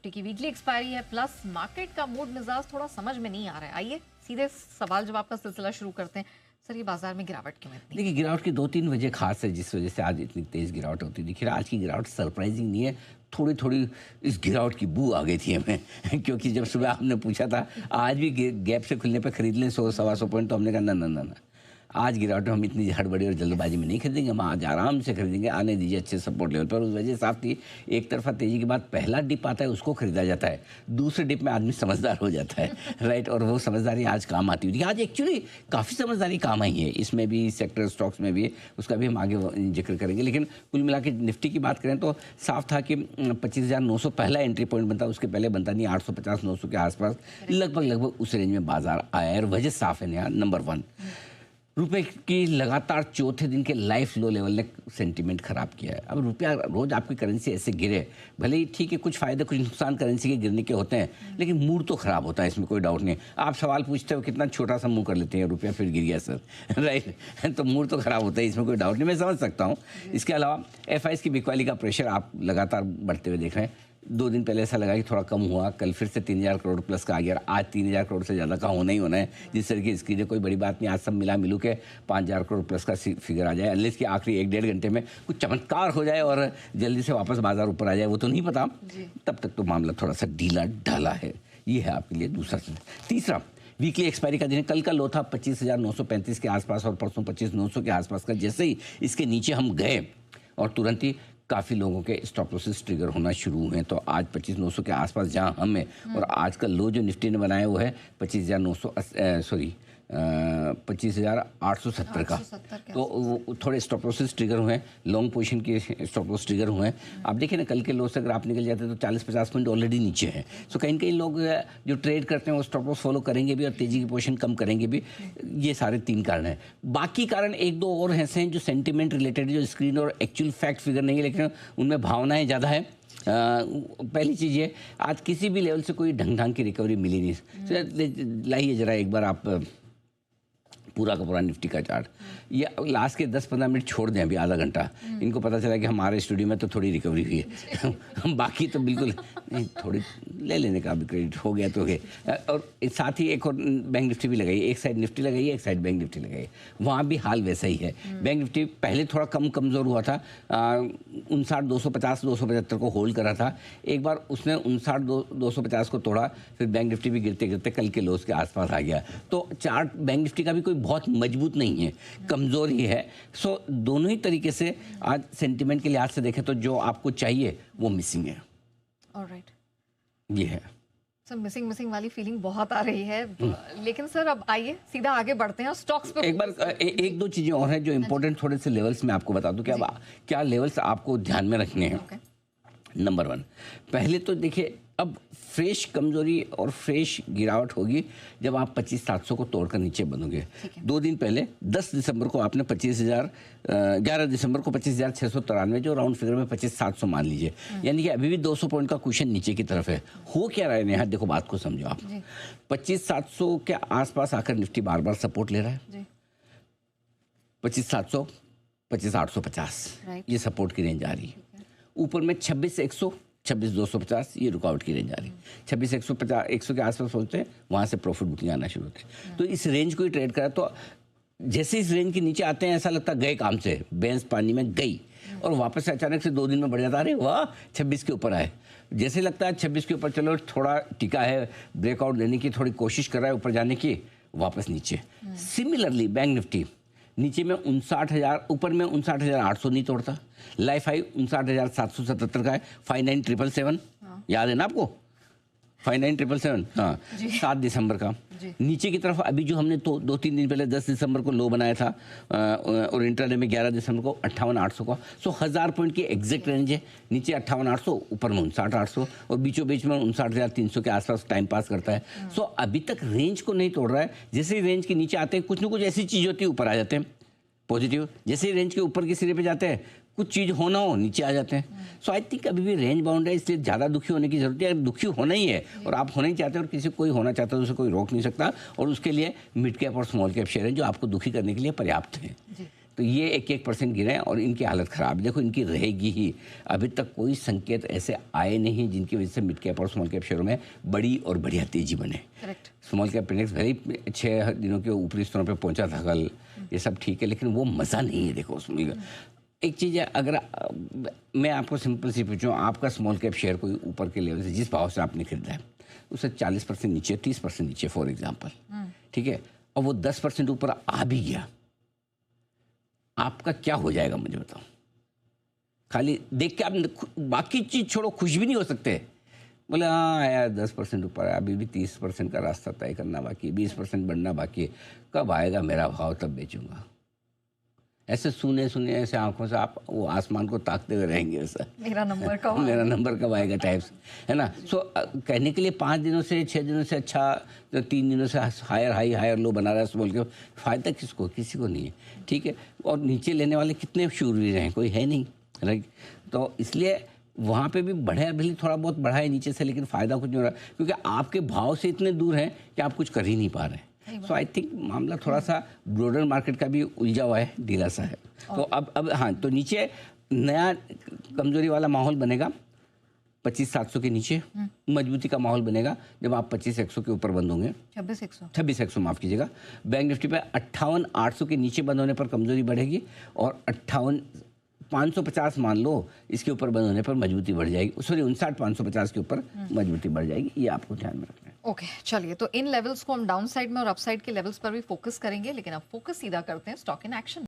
Nifty की weekly expiry है, plus market का मूड मिजाज थोड़ा समझ में नहीं आ रहा है। आइए सीधे सवाल जवाब का सिलसिला शुरू करते हैं। सर, ये बाजार में गिरावट क्यों है? देखिए, गिरावट की 2-3 वजह खास है जिस वजह से आज इतनी तेज़ गिरावट होती है। देखिए, आज की गिरावट सरप्राइजिंग नहीं है, थोड़ी थोड़ी इस गिरावट की बू आ गई थी हमें क्योंकि जब सुबह आपने पूछा था आज भी गैप से खुलने पे खरीद लें 100-125 पॉइंट, तो हमने कहा ना ना ना ना, आज गिरावट में हम इतनी हड़बड़ी और जल्दबाजी में नहीं खरीदेंगे, हम आज आराम से खरीदेंगे, आने दीजिए अच्छे सपोर्ट लेवल पर। उस वजह साफ थी, एक तरफा तेज़ी के बाद पहला डिप आता है उसको खरीदा जाता है, दूसरे डिप में आदमी समझदार हो जाता है राइट, और वो समझदारी आज काम आती हुई। आज एक्चुअली काफ़ी समझदारी काम आई है, इसमें भी सेक्टर स्टॉक्स में भी, उसका भी हम आगे जिक्र करेंगे। लेकिन कुल मिला के निफ्टी की बात करें तो साफ था कि 25,900 पहला एंट्री पॉइंट बनता, उसके पहले बनता नहीं 850-900 के आसपास, लगभग उस रेंज में बाजार आया है। और वजह साफ है यहाँ, नंबर 1, रुपए की लगातार चौथे दिन के लाइफ लो लेवल ने सेंटीमेंट खराब किया है। अब रुपया रोज आपकी करेंसी ऐसे गिरे, भले ही ठीक है, कुछ फायदे कुछ नुकसान करेंसी के गिरने के होते हैं, लेकिन मूड तो खराब होता है, इसमें कोई डाउट नहीं। आप सवाल पूछते हो कितना छोटा सा मुंह कर लेते हैं, रुपया फिर गिर गया सर राइट, तो मूड तो खराब होता है, इसमें कोई डाउट नहीं, मैं समझ सकता हूँ। इसके अलावा एफआईएस की बिकवाली का प्रेशर आप लगातार बढ़ते हुए देख रहे हैं। 2 दिन पहले ऐसा लगा कि थोड़ा कम हुआ, कल फिर से 3,000 करोड़ प्लस का आ गया, आज 3,000 करोड़ से ज़्यादा का होना ही होना है। जिस तरह की इसकी कोई बड़ी बात नहीं, आज सब मिलू के 5,000 करोड़ प्लस का फिगर आ जाए, अनलेस कि आखिरी 1-1.5 घंटे में कुछ चमत्कार हो जाए और जल्दी से वापस बाजार ऊपर आ जाए, वो तो नहीं पता, तब तक तो मामला थोड़ा सा ढीला ढाला है। ये है आपके लिए दूसरा चीज़। तीसरा, वीकली एक्सपायरी का दिन है, कल का लो था 25,935 के आसपास और परसों 25,900 के आसपास का। जैसे ही इसके नीचे हम गए और तुरंत ही काफ़ी लोगों के स्टॉप लॉसेस ट्रिगर होना शुरू हुए, तो आज 25,900 के आसपास जहां हम हैं, और आज का लो जो निफ्टी ने बनाया वो है 25,870 का, तो वो थोड़े स्टॉप लॉसेस ट्रिगर हुए हैं, लॉन्ग पोजीशन के स्टॉप लॉस ट्रिगर हुए हैं। आप देखिए ना, कल के लो से अगर आप निकल जाते तो 40-50 पॉइंट ऑलरेडी नीचे हैं। सो कहीं कहीं लोग जो ट्रेड करते हैं वो स्टॉप लॉस फॉलो करेंगे भी और तेजी की पोजीशन कम करेंगे भी। ये सारे 3 कारण हैं। बाकी कारण 1-2 और ऐसे हैं जो सेंटिमेंट रिलेटेड, जो स्क्रीन और एक्चुअल फैक्ट फिगर नहीं है, लेकिन उनमें भावनाएं ज़्यादा है। पहली चीज़ ये, आज किसी भी लेवल से कोई ढंग की रिकवरी मिली नहीं। लाइए जरा एक बार आप पूरा का पूरा निफ्टी का चार्ट, ये लास्ट के 10-15 मिनट छोड़ दें, अभी आधा घंटा, इनको पता चला कि हमारे स्टूडियो में तो थोड़ी रिकवरी हुई है बाकी तो बिल्कुल नहीं, थोड़ी ले लेने का भी क्रेडिट हो गया तो है। और साथ ही एक और बैंक निफ्टी भी लगाई, एक साइड निफ्टी लगाई है, एक साइड बैंक निफ्टी लगाई, वहाँ भी हाल वैसा ही है। बैंक निफ्टी पहले थोड़ा कमज़ोर हुआ था, 59,250-275 को होल्ड करा था, एक बार उसने 59,250 को तोड़ा, फिर बैंक निफ्टी भी गिरते गिरते कल के लोस के आसपास आ गया। तो चार्ट बैंक निफ्टी का भी कोई बहुत मजबूत नहीं है, कमज़ोर ही है। सो दोनों ही तरीके से आज सेंटिमेंट के लिहाज से देखें तो जो आपको चाहिए वो मिसिंग है। ऑलराइट, ये है सर, मिसिंग वाली फीलिंग बहुत आ रही है। लेकिन सर अब आइए सीधा आगे बढ़ते हैं और स्टॉक्स पे एक बार 1-2 चीज़ें और हैं जो इंपॉर्टेंट, थोड़े से लेवल्स में आपको बता दूं कि अब क्या लेवल्स आपको ध्यान में रखने हैं। नंबर 1, पहले तो देखिए, अब फ्रेश कमजोरी और फ्रेश गिरावट होगी जब आप 25,700 को तोड़कर नीचे बनोगे। 2 दिन पहले 10 दिसंबर को आपने 11 दिसंबर को 25,693, जो राउंड फिगर में 25,700 मान लीजिए, यानी कि अभी भी 200 पॉइंट का क्वेश्चन नीचे की तरफ है। हो क्या रहा है यहाँ, देखो बात को समझो आप। 25,700 के आसपास आकर निफ्टी बार बार सपोर्ट ले रहा है, 25,700, 25,850 ये सपोर्ट की रेंज आ रही है। ऊपर में 26,100, 26,250 ये रुकावट की रेंज आ रही। 26,150 के आसपास पहुंचते हैं, वहाँ से प्रॉफिट बुकिंग आना शुरू होते हैं। तो इस रेंज को ही ट्रेड करा, तो जैसे इस रेंज के नीचे आते हैं ऐसा लगता है गए काम से, भैंस पानी में गई, और वापस से अचानक से 2 दिन में बढ़ जाता है, अरे वाह 26 के ऊपर आए। जैसे लगता है 26 के ऊपर चलो थोड़ा टिका है, ब्रेकआउट लेने की थोड़ी कोशिश कर रहा है, ऊपर जाने की, वापस नीचे। सिमिलरली बैंक निफ्टी नीचे में 59,000, ऊपर में 59,800 नहीं तोड़ता, लाइफ हाई 59,777 का है, 59,777 याद है ना आपको, 59,777, हाँ 7 दिसंबर का। नीचे की तरफ अभी जो हमने तो 2-3 दिन पहले 10 दिसंबर को लो बनाया था, और इंटरडे में 11 दिसंबर को 58,800 का। सो 1000 पॉइंट की एग्जैक्ट रेंज है, नीचे 58,800, ऊपर में 59,800, और बीचों बीच में 59,300 के आसपास टाइम पास करता है। सो अभी तक रेंज को नहीं तोड़ रहा है। जैसे ही रेंज के नीचे आते हैं, कुछ ना कुछ ऐसी चीज़ होती है, ऊपर आ जाते हैं पॉजिटिव, जैसे ही रेंज के ऊपर के सिरे पे जाते हैं, कुछ चीज़ होना हो, नीचे आ जाते हैं। सो आई थिंक अभी भी रेंज बाउंड है, इसलिए ज़्यादा दुखी होने की जरूरत है। अगर दुखी होना ही है और आप होना ही चाहते हैं और किसी कोई होना चाहता है, तो उसे कोई रोक नहीं सकता, और उसके लिए मिड कैप और स्मॉल कैप शेयर हैं जो आपको दुखी करने के लिए पर्याप्त हैं। तो ये 1% गिरे हैं और इनकी हालत ख़राब है। देखो इनकी रहेगी ही, अभी तक कोई संकेत ऐसे आए नहीं जिनकी वजह से मिड कैप और स्मॉल कैप शेयरों में बड़ी और बढ़िया तेजी बने। करेक्ट। स्मॉल कैप इंडेक्स भले ही 6 दिनों के ऊपरी स्तरों पे पहुंचा था कल, ये सब ठीक है, लेकिन वो मज़ा नहीं है। देखो उसमें एक चीज़ है, अगर मैं आपको सिंपल सी पूछूं, आपका स्मॉल कैप शेयर कोई ऊपर के लेवल से जिस भाव से आपने खरीदा है उससे 40% नीचे, 30% नीचे फॉर एग्जांपल, ठीक है, और वो 10% ऊपर आ भी गया, आपका क्या हो जाएगा मुझे बताओ? खाली देख के आप बाकी चीज़ छोड़ो, खुश भी नहीं हो सकते। बोले हाँ यार 10% ऊपर है, अभी भी 30% का रास्ता तय करना बाकी है, 20% बढ़ना बाकी है, कब आएगा मेरा भाव तब बेचूंगा। ऐसे सुने सुने ऐसे आंखों से आप वो आसमान को ताकते हुए रहेंगे ऐसा, मेरा नंबर कब मेरा नंबर कब आएगा टाइप्स, है ना। सो कहने के लिए 5 दिनों से 6 दिनों से अच्छा, तो 3 दिनों से हायर हाई हायर लो बना रहा है बोल के फ़ायदा किसको? किसी को नहीं है, ठीक है। और नीचे लेने वाले कितने शूरवीर हैं? कोई है नहीं, राइट। तो इसलिए वहाँ पे भी बढ़े, भले थोड़ा बहुत बढ़ा है नीचे से, लेकिन फ़ायदा कुछ नहीं हो रहा, क्योंकि आपके भाव से इतने दूर हैं कि आप कुछ कर ही नहीं पा रहे हैं। सो आई थिंक मामला थोड़ा सा ब्रॉडर मार्केट का भी उलझा हुआ है, ढीला सा है। तो अब हाँ, तो नीचे नया कमजोरी वाला माहौल बनेगा 25,700 के नीचे, मजबूती का माहौल बनेगा जब आप 25,100 के ऊपर बंद होंगे, 26,100 माफ़ कीजिएगा। बैंक निफ्टी पे 58,800 के नीचे बंद होने पर कमजोरी बढ़ेगी और 58,550 मान लो, इसके ऊपर बंद होने पर मजबूती बढ़ जाएगी। सॉरी 59,550 के ऊपर मजबूती बढ़ जाएगी, ये आपको ध्यान में रखना है। ओके चलिए, तो इन लेवल्स को हम डाउन साइड में और अप साइड के लेवल्स पर भी फोकस करेंगे, लेकिन अब फोकस सीधा करते हैं स्टॉक इन एक्शन।